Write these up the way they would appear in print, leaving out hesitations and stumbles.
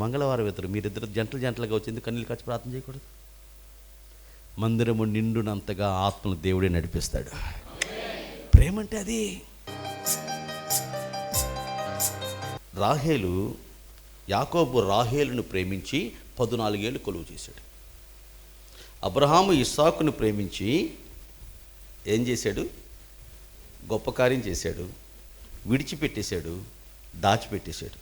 మంగళవారం ఇద్దరు మీరిద్దరు జంటలుగా వచ్చింది కన్నీళ్ళు ఖర్చు ప్రార్థన చేయకూడదు? మందిరము నిండునంతగా ఆత్మను దేవుడే నడిపిస్తాడు. ప్రేమ అంటే అది. రాహేలు యాకోబు రాహేలును ప్రేమించి 14 ఏళ్ళు కొలువు చేశాడు. అబ్రహాము ఇస్సాకును ప్రేమించి ఏం చేశాడు? గొప్ప కార్యం చేశాడు. విడిచిపెట్టేశాడు, దాచిపెట్టేశాడు.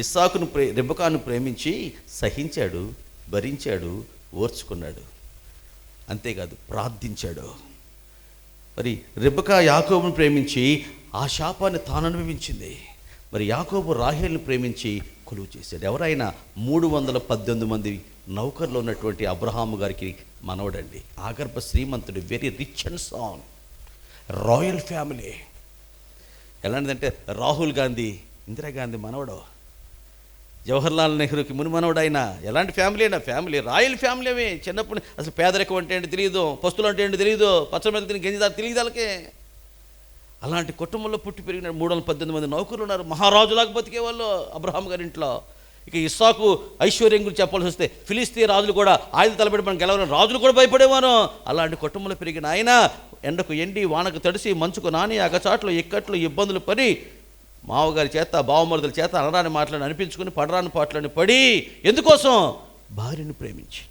ఇస్సాకును రెబెకాను ప్రేమించి సహించాడు, భరించాడు, ఓర్చుకున్నాడు. అంతేకాదు ప్రార్థించాడు. మరి రెబెకా యాకోబును ప్రేమించి ఆ శాపాన్ని తాను అనుభవించింది. మరి యాకోబు రాహేలును ప్రేమించి కొలువు చేశాడు. ఎవరైనా 318 మంది నౌకర్లో ఉన్నటువంటి అబ్రహాము గారికి మనవడండి. ఆగర్భ శ్రీమంతుడు, very rich and son, royal family. ఎలాంటిదంటే రాహుల్ గాంధీ, ఇందిరాగాంధీ మనవడు, జవహర్లాల్ నెహ్రూకి ముని మనవడు. ఆయన ఎలాంటి ఫ్యామిలీ అయినా ఫ్యామిలీ, రాయల్ ఫ్యామిలీ. అవి చిన్నప్పుడు అసలు పేదరికం అంటే ఏంటి తెలియదు, పస్తులు అంటే ఏంటి తెలియదు, పచ్చడి మీద తిని గంజిదారు తెలియదు వాళ్ళకే. అలాంటి కుటుంబంలో పుట్టి పెరిగిన 318 మంది నౌకర్లు ఉన్నారు. మహారాజులాగా బతికేవాళ్ళు అబ్రహాం గారి ఇంట్లో. ఇక ఇస్సాకు ఐశ్వర్యం గురించి చెప్పాల్సి వస్తే ఫిలిస్తీ రాజులు కూడా ఆయుధ తలపెట్టి మనం గెలవని రాజులు కూడా భయపడేవారు. అలాంటి కుటుంబంలో పెరిగిన ఆయన ఎండకు ఎండి, వానకు తడిసి, మంచుకు నాని, అగచాట్లు, ఇక్కట్లు, ఇబ్బందులు పడి, మావగారి చేత, బావమరుదుల చేత అనరాని మాటలను అనిపించుకుని, పడరాని పాటలను పడి, ఎందుకోసం? భార్యను ప్రేమించి.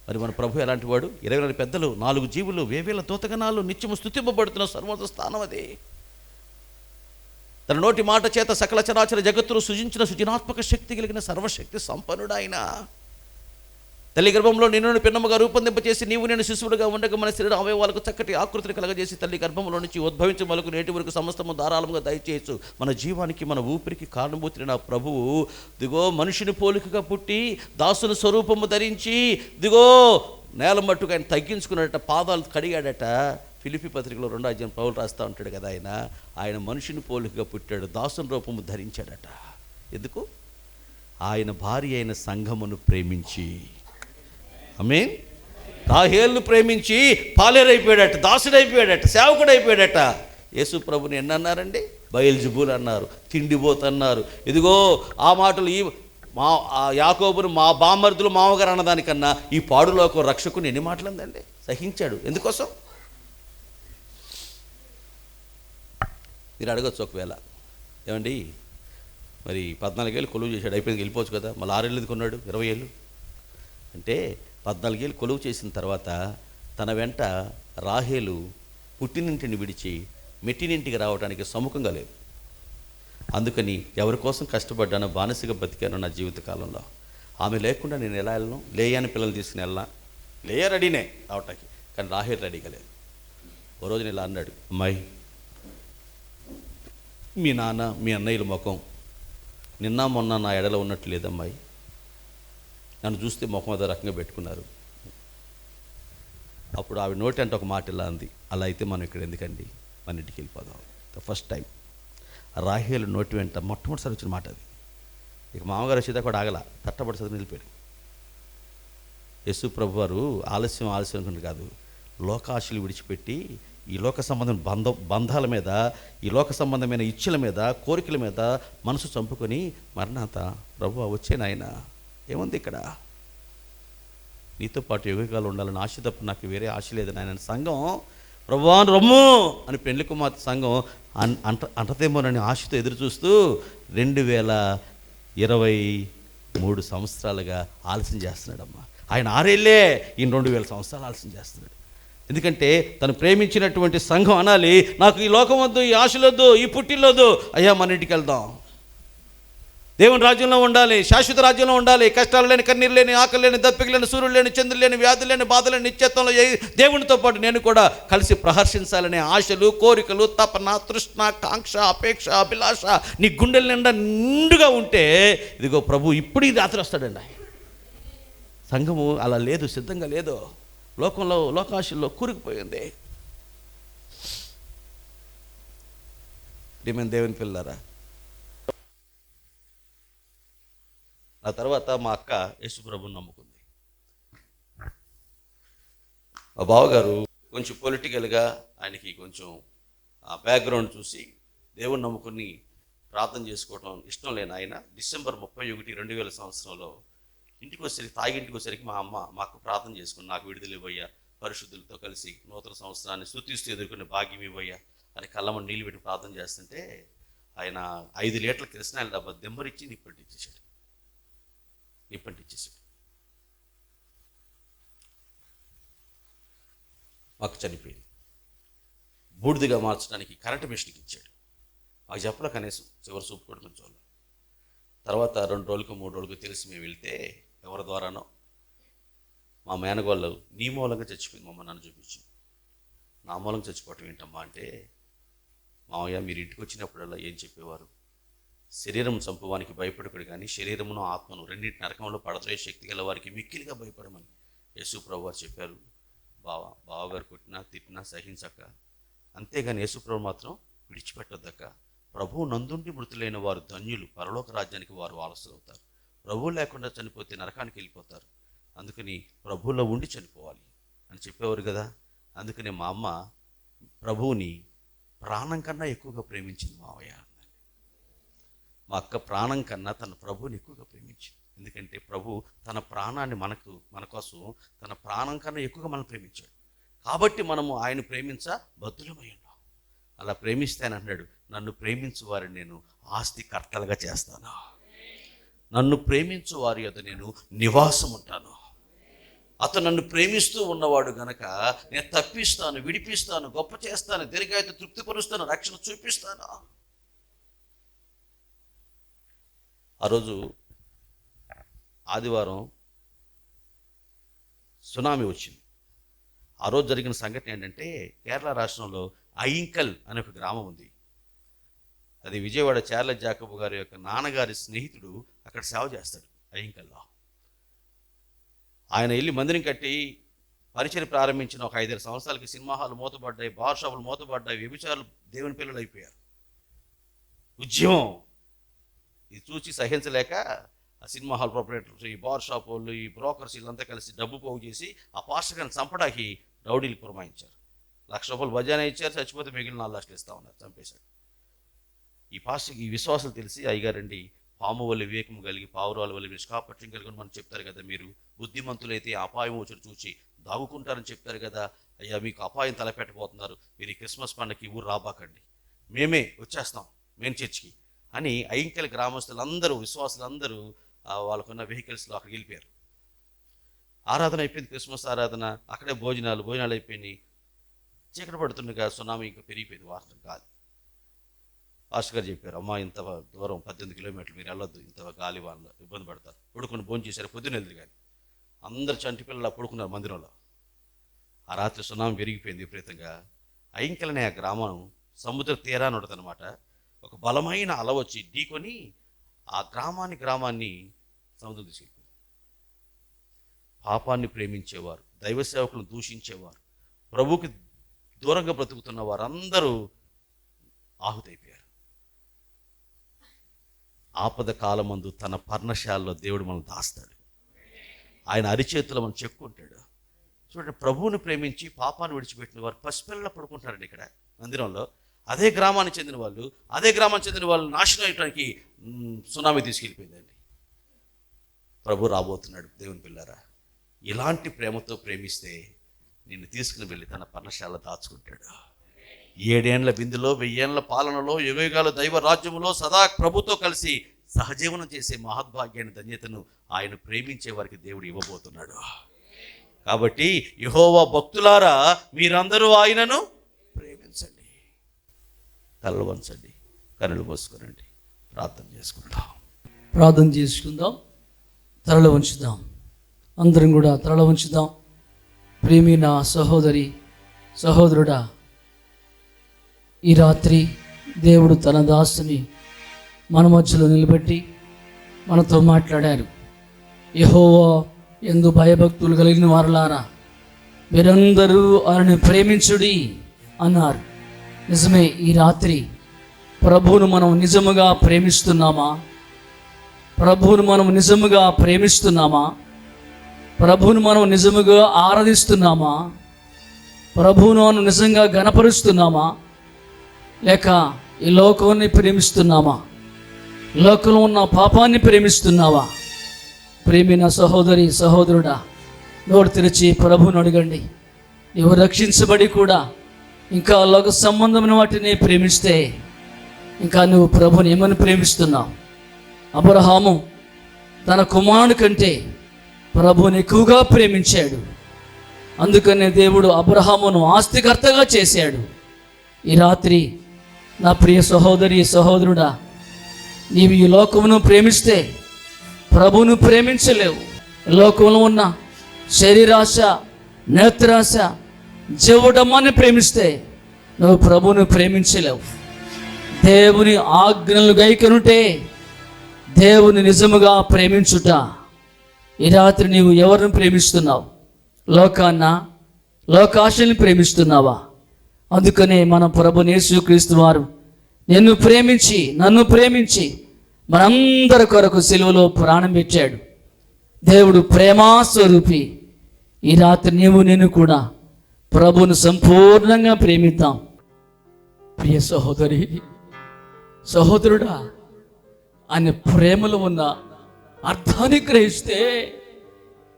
మరి మన ప్రభు ఎలాంటి వాడు? 24 పెద్దలు, 4 జీవులు, వేవేల దూతగణాలు నిత్యము స్తుతింపబడుతున్న సర్వోన్నత స్థానం అది. తన నోటి మాట చేత సకల చరాచర జగత్తును సృజించిన సృజనాత్మక శక్తి కలిగిన సర్వశక్తి సంపన్నుడు ఆయన. తల్లి గర్భంలో నిన్ను పిన్నముగా రూపొందింపచేసి నీవు నేను శిశువుడుగా ఉండగా మన శరీర అవయవాలకు చక్కటి ఆకృతిని కలగజేసి తల్లి గర్భంలో నుంచి ఉద్భవించే మొలకు నేటి వరకు సమస్తము ధారాళముగా దయచేయచ్చు. మన జీవానికి, మన ఊపిరికి కారణభూతుని నా ప్రభువు దిగో మనుషుని పోలికగా పుట్టి దాసుని స్వరూపము ధరించి దిగో నేల మట్టుకు ఆయన తగ్గించుకున్నట, పాదాలు కడిగాడట. ఫిలిప్పీ పత్రికలో 2వ అధ్యాయం పౌలు రాస్తూ ఉంటాడు కదా, ఆయన మనుషుని పోలికగా పుట్టాడు, దాసుని రూపము ధరించాడట. ఎందుకు? ఆయన భార్య అయిన సంఘమును ప్రేమించి. ఆమేన్. రాహేలును ప్రేమించి పాలేరైపోయాడట, దాసుడైపోయాడట, సేవకుడైపోయాడట. యేసు ప్రభుని ఎన్నన్నారండి? బయల్జెబూల్ అన్నారు, తిండిబోతు అన్నారు. ఇదిగో ఆ మాటలు ఈ మా యాకోబును మా బామర్దులు మామగారు అన్నదానికన్నా ఈ పాడులోక రక్షకుని ఎన్ని మాటలు అందండి. సహించాడు. ఎందుకోసం? మీరు అడగచ్చు ఒకవేళ, ఏమండి మరి 14 ఏళ్ళు కొలువు చేశాడు, అయిపోయింది, వెళ్ళిపోవచ్చు కదా, మళ్ళీ 6 ఏళ్ళు ఎందుకు కొన్నాడు, 20 ఏళ్ళు అంటే 14 ఏళ్ళు కొలువు చేసిన తర్వాత తన వెంట రాహేలు పుట్టినింటిని విడిచి మెట్టినింటికి రావడానికి సముఖంగా లేదు. అందుకని ఎవరి కోసం కష్టపడ్డానో, బానిసగా బతికానో నా జీవితకాలంలో, ఆమె లేకుండా నేను ఎలా వెళ్ళను? లేయాని పిల్లలు తీసుకుని వెళ్ళా, లేయా రెడీనే రావటానికి, కానీ రాహేలు రెడీగా లేదు. ఓ రోజున ఇలా అన్నాడు, అమ్మాయి మీ నాన్న మీ అన్నయ్యల ముఖం నిన్న మొన్న నా ఎడలో ఉన్నట్టు లేదమ్మాయి, నన్ను చూస్తే ముఖం అదో రకంగా పెట్టుకున్నారు. అప్పుడు ఆవిడ నోటి అంటే ఒక మాట ఇలా అంది, అలా అయితే మనం ఇక్కడ ఎందుకండి, మన ఇంటికి వెళ్ళిపోదాం. ద ఫస్ట్ టైం రాహేలు నోటి వెంట మొట్టమొదటిసారి వచ్చిన మాట అది. ఇక మామగారు వచ్చేదా కూడా ఆగల, తట్టబడి చదువు నిలిపాడు. యేసు ప్రభు వారు ఆలస్యం అనుకుంటే కాదు, లోకాశలు విడిచిపెట్టి ఈ లోక సంబంధమైన బంధాల మీద, ఈ లోక సంబంధమైన ఇచ్చల మీద, కోరికల మీద మనసు చంపుకొని మరణాత ప్రభు వచ్చే నాయన ఏముంది ఇక్కడ, నీతో పాటు యుగకాలు ఉండాలని ఆశ తప్ప నాకు వేరే ఆశ లేదు నాయన. సంఘం ప్రభువా రమ్ము అని పెళ్లి కుమార్తె సంఘం అంటతేమోనని ఆశతో ఎదురు చూస్తూ 2023 సంవత్సరాలుగా ఆలస్యం చేస్తున్నాడమ్మా. ఆయన 6 ఏళ్ళే, ఈయన 2000 సంవత్సరాలు ఆలస్యం చేస్తున్నాడు. ఎందుకంటే తను ప్రేమించినటువంటి సంఘం అనాలి, నాకు ఈ లోకం వద్దు, ఈ ఆశలొద్దు, ఈ పుట్టిల్లొద్దు, అయ్యా మన ఇంటికి వెళ్దాం, దేవుని రాజ్యంలో ఉండాలి, శాశ్వత రాజ్యంలో ఉండాలి, కష్టాలు లేని, కన్నీరు లేని, ఆకలి లేని, దప్పిక లేని, సూర్యుడు లేని, చంద్రుడు లేని, వ్యాధులు లేని, బాధలు లేని నిత్యత్వంలో దేవునితో పాటు నేను కూడా కలిసి ప్రహర్షించాలనే ఆశలు, కోరికలు, తపన, తృష్ణ, కాంక్ష, అపేక్ష, అభిలాష నీ గుండెల నిండుగా ఉంటే ఇదిగో ప్రభు ఇప్పుడు ఈ రాత్రి వస్తాడండి. సంఘము అలా లేదు, సిద్ధంగా లేదు, లోకంలో లోకాశల్లో కూరుకుపోయింది. మేము దేవుని పిల్లారా, ఆ తర్వాత మా అక్క యేసు ప్రభుని నమ్ముకుంది. మా బావగారు కొంచెం పొలిటికల్గా ఆయనకి కొంచెం ఆ బ్యాక్గ్రౌండ్ చూసి దేవుని నమ్ముకుని ప్రార్థన చేసుకోవడం ఇష్టం లేని ఆయన డిసెంబర్ 31, 2000 సంవత్సరంలో ఇంటికి వచ్చేసరికి తాగింటికి వచ్చేసరికి మా అమ్మ మాకు ప్రార్థన చేసుకుని, నాకు విడుదల ఇవ్వయ్యా, పరిశుద్ధులతో కలిసి నూతన సంవత్సరాన్ని స్తుతిస్తూ ఎదుర్కొనే భాగ్యం ఇవ్వయ్యా అని కళ్ళమని నీళ్ళు పెట్టి ప్రార్థన చేస్తుంటే ఆయన 5 లీటర్ల కిరసనాయిల డబ్బా దెంబరిచ్చి నిప్పంటిచ్చేసాడు. మాకు చనిపోయింది. బూడిదిగా మార్చడానికి కరెంటు మిషన్కి ఇచ్చాడు. మాకు చెప్పలే కనీసం చివరి సూపు కూడా చూడాలి. తర్వాత 2 రోజులకు 3 రోజులకు తెలిసి మేము వెళ్తే ఎవరి ద్వారానో మా మేనగోళ్ళు నీ మూలంగా చచ్చిపోయింది మమ్మ నన్ను చూపించింది. నా మూలంగా చచ్చిపోవటం ఏంటమ్మా అంటే, మామయ్య మీరు ఇంటికి వచ్చినప్పుడల్లా ఏం చెప్పేవారు, శరీరం చంపువానికి భయపడకుడు కానీ శరీరమును ఆత్మను రెండింటి నరకంలో పడద్రోయే శక్తి గల వారికి మిక్కిలిగా భయపడమని యేసు ప్రభు వారు చెప్పారు. బావగారు కొట్టినా తిట్టినా సహించక, అంతేగాని యేసు ప్రభు మాత్రం విడిచిపెట్టొద్దక్క. ప్రభువు నందుండి మృతులైన వారు ధన్యులు, పరలోక రాజ్యానికి వారు వారసులవుతారు. ప్రభువు లేకుండా చనిపోతే నరకానికి వెళ్ళిపోతారు. అందుకని ప్రభువులో ఉండి చనిపోవాలి అని చెప్పేవారు కదా. అందుకని మా అమ్మ ప్రభువుని ప్రాణం కన్నా ఎక్కువగా ప్రేమించింది మావయ్య. మా అక్క ప్రాణం కన్నా తన ప్రభువుని ఎక్కువగా ప్రేమించింది. ఎందుకంటే ప్రభు తన ప్రాణాన్ని మన కోసం తన ప్రాణం కన్నా ఎక్కువగా మనం ప్రేమించాడు. కాబట్టి మనము ఆయన ప్రేమించ బద్దులమై ఉన్నాం. అలా ప్రేమిస్తే అని అన్నాడు, నన్ను ప్రేమించు వారిని నేను ఆస్తి కర్తలుగా చేస్తాను, నన్ను ప్రేమించు వారి యొద్ద నేను నివాసం ఉంటాను. అతను నన్ను ప్రేమిస్తూ ఉన్నవాడు గనక నేను తప్పిస్తాను, విడిపిస్తాను, గొప్ప చేస్తాను, దీర్ఘాయుతో తృప్తిపరుస్తాను, రక్షణ చూపిస్తాను. ఆ రోజు ఆదివారం సునామీ వచ్చింది. ఆ రోజు జరిగిన సంఘటన ఏంటంటే, కేరళ రాష్ట్రంలో అయింకల్ అనే ఒక గ్రామం ఉంది. అది విజయవాడ చార్లెస్ జాకబ్ గారి యొక్క నాన్నగారి స్నేహితుడు అక్కడ సేవ చేస్తాడు అయింకల్లో. ఆయన వెళ్ళి మందిరం కట్టి పరిచయం ప్రారంభించిన ఒక 5-6 సంవత్సరాలకి సినిమా హాలు మూతపడ్డాయి, బార్ షాపులు మూతపడ్డాయి, వ్యభిచారులు దేవుని పిల్లలు అయిపోయారు. ఉద్యమం ఇది చూసి సహించలేక ఆ సినిమా హాల్ ప్రొపరేటర్స్, ఈ బార్ షాప్ వాళ్ళు, ఈ బ్రోకర్స్ వీళ్ళంతా కలిసి డబ్బు పోగు చేసి ఆ పాస్టర్ గారిని చంపడానికి రౌడీలు పురమాయించారు. ₹1,00,000 బజానా ఇచ్చారు, చచ్చిపోతే మిగిలిన 4 లక్షలు ఇస్తా ఉన్నారు, చంపేశాడు. ఈ పాస్టర్కి ఈ విశ్వాసాలు తెలిసి, అయ్యగారండి పాము వల్ల వివేకం కలిగి పావురాల వల్ల నిష్కాపట్యం కలిగి మనం చెప్తారు కదా, మీరు బుద్ధిమంతులైతే అపాయం వచ్చి చూసి దాగుకుంటారని చెప్తారు కదా, అయ్యా మీకు అపాయం తలపెట్టబోతున్నారు, మీరు ఈ క్రిస్మస్ పండుగకి ఊరు రాబాకండి, మేమే వచ్చేస్తాం మెయిన్ చర్చ్కి అని అయింకల్ గ్రామస్తులందరూ, విశ్వాసులందరూ వాళ్ళకున్న వెహికల్స్లో అక్కడికి వెళ్ళిపోయారు. ఆరాధన అయిపోయింది, క్రిస్మస్ ఆరాధన, అక్కడే భోజనాలు అయిపోయినాయి. చీకటి పడుతుండగా సునామీ ఇంకా పెరిగిపోయింది, వార్త కాదు. పాస్టర్ గారు చెప్పారు, అమ్మ ఇంత దూరం 18 కిలోమీటర్లు మీరు వెళ్ళొద్దు, ఇంత గాలి వాళ్ళ ఇబ్బంది పడతారు. పడుకుని భోజనం చేశారు, పొద్దున వెళ్తారు కానీ అందరు చంటి పిల్లలు పడుకున్నారు మందిరంలో. ఆ రాత్రి సునామీ పెరిగిపోయింది విపరీతంగా. అయింకల్ అనే ఆ గ్రామం సముద్ర తీరాన్ని ఉంటుంది అనమాట. ఒక బలమైన అల వచ్చి ఢీకొని ఆ గ్రామాన్ని సముద్రం తీసుకెళ్ళిపోయింది. పాపాన్ని ప్రేమించేవారు, దైవ సేవకులను దూషించేవారు, ప్రభువుకి దూరంగా బ్రతుకుతున్న వారందరూ ఆహుతైపోయారు. ఆపద కాలమందు తన పర్ణశాలలో దేవుడు మనం దాస్తాడు, ఆయన అరిచేతులు మనం చెప్పుకుంటాడు. చూడండి, ప్రభువుని ప్రేమించి పాపాన్ని విడిచిపెట్టిన వారు పసిపిల్లలు పడుకుంటారండి ఇక్కడ మందిరంలో. అదే గ్రామానికి చెందిన వాళ్ళు నాశనం అయ్యడానికి సునామీ తీసుకెళ్ళిపోయిందండి. ప్రభు రాబోతున్నాడు. దేవుని పిల్లారా, ఇలాంటి ప్రేమతో ప్రేమిస్తే నిన్ను తీసుకుని వెళ్ళి తన పర్ణశాల దాచుకుంటాడు. 7 ఏండ్ల విందులో, 1000 ఏండ్ల పాలనలో, యుగయుగాలు దైవ రాజ్యములో సదా ప్రభుతో కలిసి సహజీవనం చేసే మహద్భాగ్యాన్ని, ధన్యతను ఆయన ప్రేమించే వారికి దేవుడు ఇవ్వబోతున్నాడు. కాబట్టి యెహోవా భక్తులారా, మీరందరూ ఆయనను ప్రేమించండి. తలలు వంచండి, కన్నులు మూసుకొనండి, ప్రార్థన చేసుకుందాం. తలలు వంచుదాం, అందరం కూడా తలలు వంచుదాం. ప్రేమైన సహోదరుడా, ఈ రాత్రి దేవుడు తన దాసుని మన మధ్యలో నిలబెట్టి మనతో మాట్లాడారు. యెహోవా యందు భయభక్తులు కలిగిన వారులారా, మీరందరూ ఆయనను ప్రేమించుడి అన్నారు. నిజమే, ఈ రాత్రి ప్రభువును మనం నిజముగా ప్రేమిస్తున్నామా? ప్రభువును మనం నిజముగా ప్రేమిస్తున్నామా? ప్రభువును మనం నిజముగా ఆరాధిస్తున్నామా? ప్రభువును మనం నిజంగా గణపరుస్తున్నామా? లేక ఈ లోకాన్ని ప్రేమిస్తున్నామా? లోకంలో ఉన్న పాపాన్ని ప్రేమిస్తున్నావా? ప్రేమిన సహోదరి సహోదరుడా, నోరు తెరిచి ప్రభువుని అడగండి. నీవు రక్షించబడి కూడా ఇంకా లోక సంబంధమైన వాటిని ప్రేమిస్తే ఇంకా నువ్వు ప్రభుని ఏమని ప్రేమిస్తున్నావు? అబ్రహాము తన కుమారుని కంటే ప్రభుని ఎక్కువగా ప్రేమించాడు. అందుకనే దేవుడు అబ్రహామును ఆస్తికర్తగా చేశాడు. ఈ రాత్రి నా ప్రియ సహోదరి సహోదరుడా, నీవు ఈ లోకమును ప్రేమిస్తే ప్రభువును ప్రేమించలేవు. లోకంలో ఉన్న శరీరాశ, నేత్రాశ, జీవడమాన్ని ప్రేమిస్తే నువ్వు ప్రభువును ప్రేమించలేవు. దేవుని ఆజ్ఞలు గైకొనుటే దేవుని నిజముగా ప్రేమించుట. ఈ రాత్రి నీవు ఎవరిని ప్రేమిస్తున్నావు? లోకాన్న, లోకాశని ప్రేమిస్తున్నావా? అందుకనే మన ప్రభువు యేసుక్రీస్తు వారు నన్ను ప్రేమించి మనందరి కొరకు సిలువలో ప్రాణం పెట్టాడు. దేవుడు ప్రేమాస్వరూపి. ఈ రాత్రి నీవు నేను కూడా ప్రభువును సంపూర్ణంగా ప్రేమిద్దాం. ప్రియ సహోదరి సహోదరుడా, ఆయన ప్రేమలో ఉన్న అర్థాన్ని గ్రహిస్తే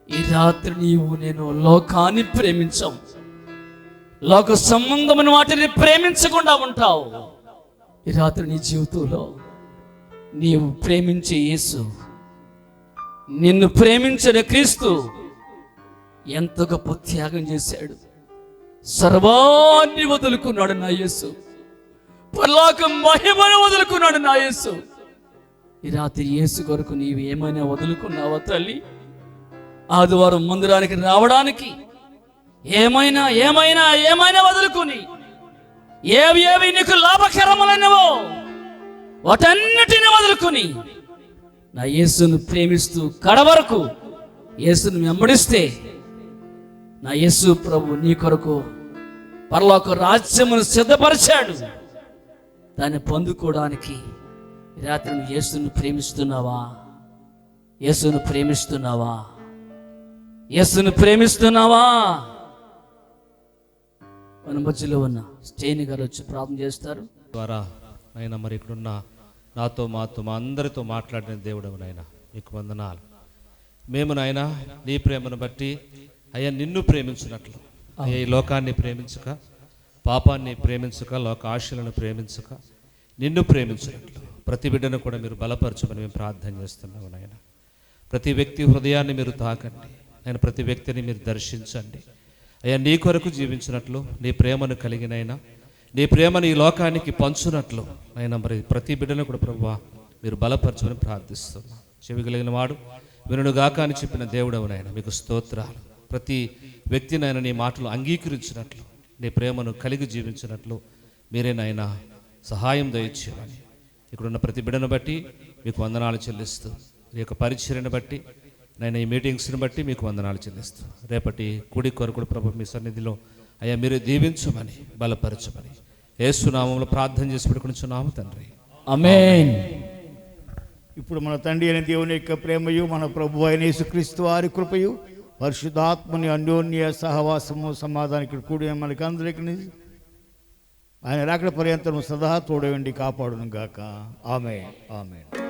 ఈ రాత్రి నీవు నేను లోకాన్ని ప్రేమించం, లోక సంబంధమైన వాటిని ప్రేమించకుండా ఉంటావు. ఈ రాత్రి నీ జీవితంలో నీవు ప్రేమించే యేసు, నిన్ను ప్రేమించిన క్రీస్తు ఎంత గొప్ప త్యాగం చేశాడు. సర్వాన్ని వదులుకున్నాడు నా యేసు. పరలోక మహిమను వదులుకున్నాడు నా యేసు. ఈ రాత్రి యేసు కొరకు నీవు ఏమైనా వదులుకున్నావా తల్లి? ఆదివారం మందిరానికి రావడానికి ఏమైనా ఏమైనా ఏమైనా వదులుకుని ఏవి నీకు లాభకరములైనవో వాటన్నిటిని వదులుకుని నా యేసును ప్రేమిస్తూ కడవరకు యేసును వెంబడిస్తే నా యేసు ప్రభు నీ కొరకు పరలోక రాజ్యమును సిద్ధపరిచాడు. దాన్ని పొందుకోవడానికి రాత్రి నువ్వు యేసును ప్రేమిస్తున్నావా? యేసును ప్రేమిస్తున్నావా? యేసును ప్రేమిస్తున్నావా? మన మధ్యలో ఉన్న స్టేని గారు వచ్చి ప్రార్థన చేస్తారు. ద్వారా నాయన మరి ఇక్కడున్న నాతో మాతో మా అందరితో మాట్లాడిన దేవుడు నాయన నీకు వందనాలు. మేము నాయన నీ ప్రేమను బట్టి అయ్యా నిన్ను ప్రేమించినట్లు అయ్యా ఈ లోకాన్ని ప్రేమించక, పాపాన్ని ప్రేమించక, లోక ఆశలను ప్రేమించక నిన్ను ప్రేమించినట్లు ప్రతి బిడ్డను కూడా మీరు బలపరచమని మేము ప్రార్థన చేస్తున్నాము నాయన. ప్రతి వ్యక్తి హృదయాన్ని మీరు తాకండి నేను, ప్రతి వ్యక్తిని మీరు దర్శించండి అయ్యా. నీ కొరకు జీవించినట్లు నీ ప్రేమను కలిగినైనా నీ ప్రేమను ఈ లోకానికి పంచునట్లు అయినా మరి ప్రతి బిడ్డను కూడా ప్రభువా మీరు బలపరచమని ప్రార్థిస్తున్నాం. చెవి కలిగిన వాడు వినుగాక అని చెప్పిన దేవుడవునైనా మీకు స్తోత్రాలు. ప్రతి వ్యక్తినైనా నీ మాటలు అంగీకరించినట్లు నీ ప్రేమను కలిగి జీవించినట్లు మీరేనైనా సహాయం దయచేయమని ఇక్కడున్న ప్రతి బిడ్డను బట్టి మీకు వందనాలు చెల్లిస్తూ, ఈ యొక్క పరిచర్యను బట్టి నేను ఈ మీటింగ్స్ని బట్టి మీకు వందనాలు చెల్లిస్తూ, రేపటి కుడి కొరకు ప్రభు మీ సన్నిధిలో అయ్యా మీరు దీవించమని బలపరచమని యేసు నామములో ప్రార్థన చేసి పెట్టుకునిచున్నాము తండ్రి, ఆమేన్. ఇప్పుడు మన తండ్రి అయిన దేవుని యొక్క ప్రేమయు మన ప్రభు అయిన యేసుక్రీస్తు వారి కృపయు పరిశుద్ధాత్మని అన్యోన్య సహవాసము సమాధానికి కూడి మనకి అందరికీ ఆయన రాకడ పర్యంతరం సదా తోడవండి కాపాడును గాక. ఆమేన్, ఆమేన్.